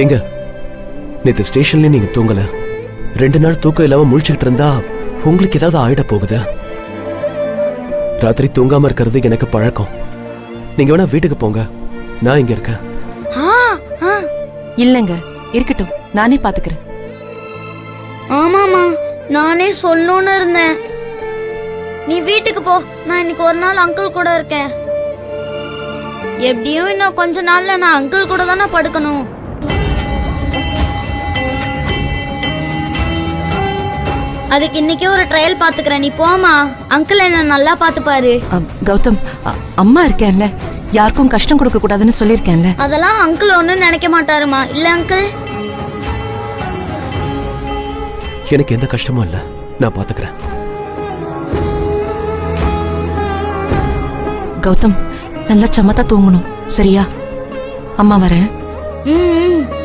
எங்க நேத்து ஸ்டேஷன்ல நீங்க தூங்கல, 2 நாள் தூக்கம் இல்லாம முழிச்சுக்கிட்டு இருந்தா உங்களுக்கு ஏதாவது ஆயிட போகுது. ராத்திரி தூங்காம இருக்கிறது எனக்கு பழக்கம். நீங்க வேணா வீட்டுக்கு போங்க, நான் இங்க இருக்கேன். இல்லங்க, இருக்கட்டும், நானே பாத்துக்கிறேன். ஆமாமா, நானே சொல்லணும்னு இருந்தேன். நீ வீட்டுக்கு போ, நான் இன்னைக்கு ஒரு நாள் அங்கிள் கூட இருக்கேன். எப்படியும் இன்னும் கொஞ்ச நாள்ல நான் அங்கிள் கூட தானே படுக்கணும். அதுக்கு இன்னைக்கே ஒரு ட்ரையல் பாத்துக்கிறேன். நீ போமா, அங்கிள் என்ன நல்லா பாத்துப்பாரு. கௌதம், அம்மா இருக்கேன்ல, யாருக்கும் கஷ்டம் கொடுக்க கூடாதுன்னு சொல்லிருக்கேன்ல. அதெல்லாம் அங்கிள் ஒன்னும் நினைக்க மாட்டாருமா. இல்ல அங்கிள்? எனக்கு எந்த கஷ்டமும் இல்ல, நான் பாத்துக்கிறேன். கௌதம், நல்லா சமத்தா தூங்கணும், சரியா? அம்மா வரேன்.